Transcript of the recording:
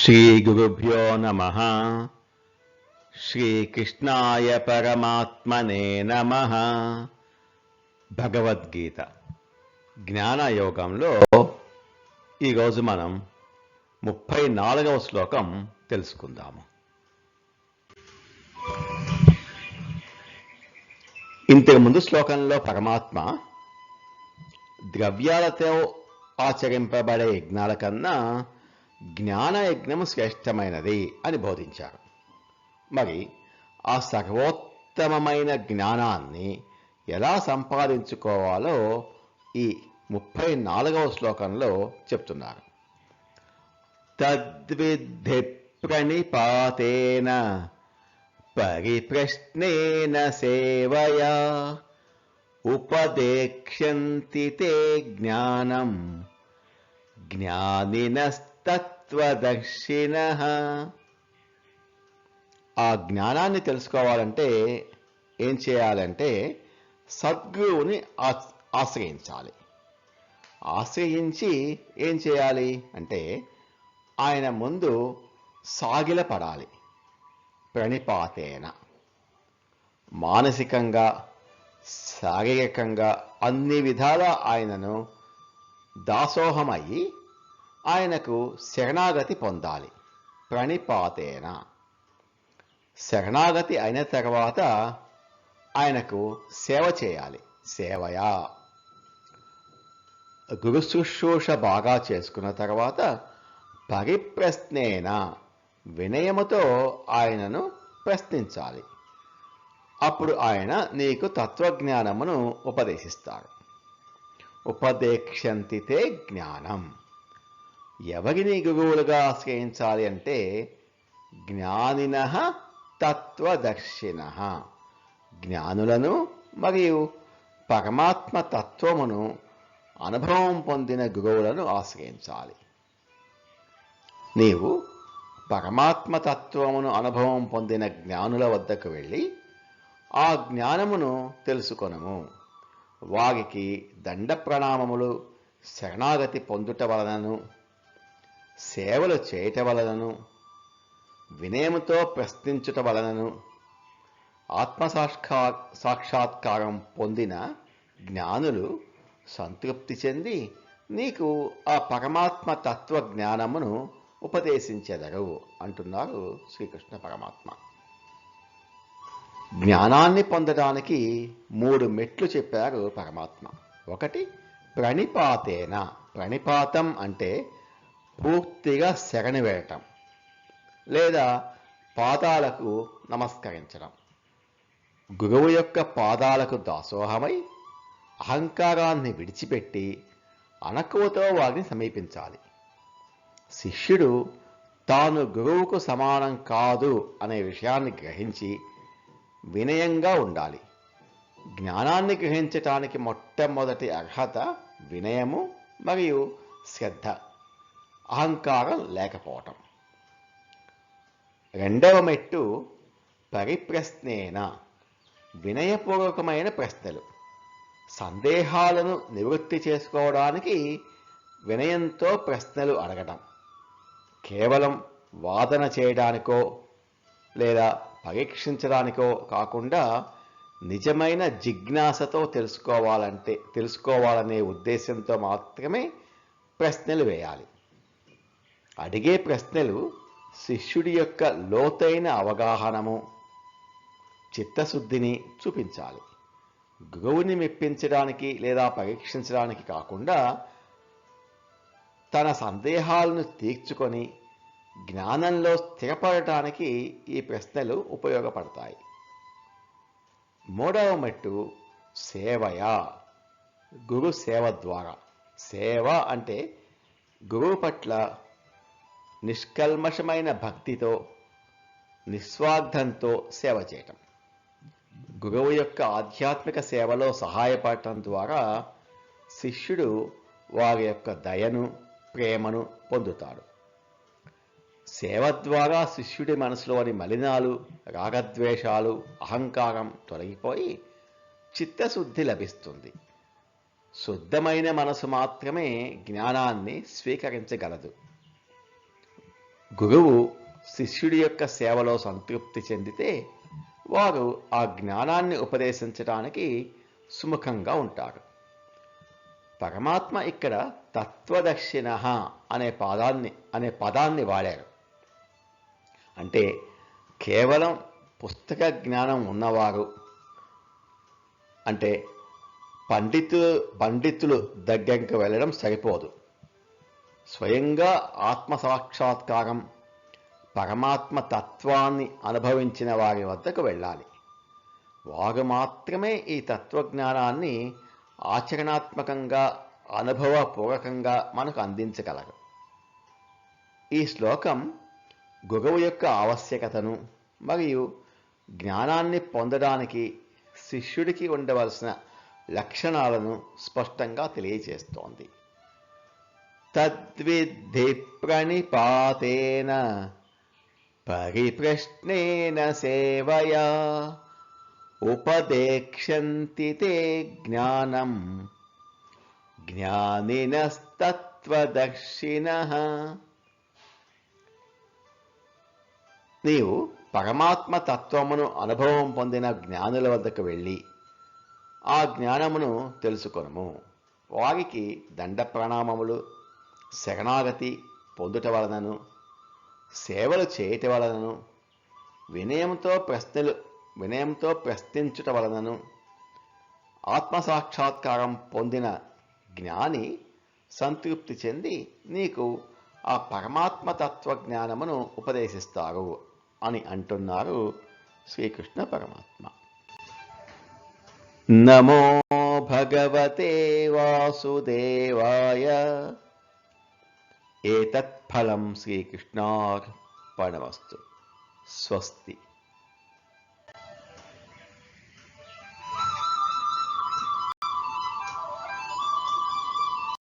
శ్రీగురుభ్యో నమః. శ్రీకృష్ణాయ పరమాత్మనే నమః. భగవద్గీత జ్ఞానయోగంలో ఈరోజు మనం 34వ శ్లోకం తెలుసుకుందాము. ఇంతకు ముందు శ్లోకంలో పరమాత్మ ద్రవ్యాలతో ఆచరింపబడే యజ్ఞాల కన్నా జ్ఞానయజ్ఞము శ్రేష్టమైనది అని బోధించారు. మరి ఆ సర్వోత్తమమైన జ్ఞానాన్ని ఎలా సంపాదించుకోవాలో ఈ 34వ శ్లోకంలో చెప్తున్నారు. తద్విద్ధి ప్రణిపాతేన పరిప్రశ్నేన సేవయా ఉపదేక్ష్యంతి తే జ్ఞానం జ్ఞానినస్తత్వదర్శినః. ఆ జ్ఞానాన్ని తెలుసుకోవాలంటే ఏం చేయాలంటే సద్గురువుని ఆశ్రయించాలి. ఆశ్రయించి ఏం చేయాలి అంటే ఆయన ముందు సాగిలపడాలి. ప్రణిపాతేన మానసికంగా శారీరకంగా అన్ని విధాల ఆయనను దాసోహమయ్యి ఆయనకు శరణాగతి పొందాలి. ప్రణిపాతేన శరణాగతి అయిన తర్వాత ఆయనకు సేవ చేయాలి. సేవయా గురు శుశ్రూష బాగా చేసుకున్న తర్వాత పరిప్రశ్నేన వినయముతో ఆయనను ప్రశ్నించాలి. అప్పుడు ఆయన నీకు తత్వజ్ఞానమును ఉపదేశిస్తారు. ఉపదేక్ష్యంతి తే జ్ఞానం. ఎవరిని గురువులుగా ఆశ్రయించాలి అంటే జ్ఞానినః తత్వదర్శినః. జ్ఞానులను మరియు పరమాత్మ తత్వమును అనుభవం పొందిన గురువులను ఆశ్రయించాలి. నీవు పరమాత్మ తత్వమును అనుభవం పొందిన జ్ఞానుల వద్దకు వెళ్ళి ఆ జ్ఞానమును తెలుసుకొనుము. వారికి దండ ప్రణామములు శరణాగతి పొందుట వలనను సేవలు చేయట వలనను వినయముతో ప్రశ్నించుట వలనను సాక్షాత్కారం పొందిన జ్ఞానులు సంతృప్తి చెంది నీకు ఆ పరమాత్మ తత్వ జ్ఞానమును ఉపదేశించెదరు అంటున్నారు శ్రీకృష్ణ పరమాత్మ. జ్ఞానాన్ని పొందడానికి 3 మెట్లు చెప్పారు పరమాత్మ. ఒకటి ప్రణిపాతేన. ప్రణిపాతం అంటే పూర్తిగా శరణి వేయటం లేదా పాదాలకు నమస్కరించడం. గురువు యొక్క పాదాలకు దాసోహమై అహంకారాన్ని విడిచిపెట్టి అణకువతో వారిని సమీపించాలి. శిష్యుడు తాను గురువుకు సమానం కాదు అనే విషయాన్ని గ్రహించి వినయంగా ఉండాలి. జ్ఞానాన్ని గ్రహించటానికి మొట్టమొదటి అర్హత వినయము మరియు శ్రద్ధ, అహంకారం లేకపోవటం. రెండవ మెట్టు పరిప్రశ్నేన. వినయపూర్వకమైన ప్రశ్నలు. సందేహాలను నివృత్తి చేసుకోవడానికి వినయంతో ప్రశ్నలు అడగటం. కేవలం వాదన చేయడానికో లేదా పరీక్షించడానికో కాకుండా నిజమైన జిజ్ఞాసతో తెలుసుకోవాలనే ఉద్దేశంతో మాత్రమే ప్రశ్నలు వేయాలి. అడిగే ప్రశ్నలు శిష్యుడి యొక్క లోతైన అవగాహనము, చిత్తశుద్ధిని చూపించాలి. గురువుని మెప్పించడానికి లేదా పరీక్షించడానికి కాకుండా తన సందేహాలను తీర్చుకొని జ్ఞానంలో స్థిరపడటానికి ఈ ప్రశ్నలు ఉపయోగపడతాయి. మూడవ మెట్టు సేవయా. గురు సేవ ద్వారా. సేవ అంటే గురువు పట్ల నిష్కల్మషమైన భక్తితో నిస్వార్థంతో సేవ చేయటం. గురువు యొక్క ఆధ్యాత్మిక సేవలో సహాయపడటం ద్వారా శిష్యుడు వారి యొక్క దయను, ప్రేమను పొందుతాడు. సేవ ద్వారా శిష్యుడి మనసులోని మలినాలు, రాగద్వేషాలు, అహంకారం తొలగిపోయి చిత్తశుద్ధి లభిస్తుంది. శుద్ధమైన మనసు మాత్రమే జ్ఞానాన్ని స్వీకరించగలదు. గురువు శిష్యుడి యొక్క సేవలో సంతృప్తి చెందితే వారు ఆ జ్ఞానాన్ని ఉపదేశించడానికి సుముఖంగా ఉంటారు. పరమాత్మ ఇక్కడ తత్వదర్శిన అనే పదాన్ని వాడారు. అంటే కేవలం పుస్తక జ్ఞానం ఉన్నవారు, అంటే పండితులు దగ్గరికి వెళ్ళడం సరిపోదు. స్వయంగా ఆత్మసాక్షాత్కారం, పరమాత్మ తత్వాన్ని అనుభవించిన వారి వద్దకు వెళ్ళాలి. వారు మాత్రమే ఈ తత్వజ్ఞానాన్ని ఆచరణాత్మకంగా, అనుభవపూర్వకంగా మనకు అందించగలరు. ఈ శ్లోకం గురువు యొక్క ఆవశ్యకతను మరియు జ్ఞానాన్ని పొందడానికి శిష్యుడికి ఉండవలసిన లక్షణాలను స్పష్టంగా తెలియజేస్తోంది. తద్విద్ధి ప్రణిపాతేన పరిప్రశ్నేన సేవయా ఉపదేక్ష్యంతి తే జ్ఞానం జ్ఞానినస్తత్వదర్శినః. నీవు పరమాత్మ తత్వమును అనుభవం పొందిన జ్ఞానుల వద్దకు వెళ్ళి ఆ జ్ఞానమును తెలుసుకొనుము. వారికి దండ ప్రణామములు, శరణాగతి పొందుట వలనను, సేవలు చేయట వలనను, వినయంతో ప్రశ్నించుట వలనను ఆత్మసాక్షాత్కారం పొందిన జ్ఞాని సంతృప్తి చెంది నీకు ఆ పరమాత్మ తత్వ జ్ఞానమును ఉపదేశిస్తారు అని అంటున్నారు శ్రీకృష్ణ పరమాత్మ. నమో భగవతే వాసుదేవాయ. ఏతత్ ఫలం శ్రీకృష్ణార్పణమస్తు. స్వస్తి.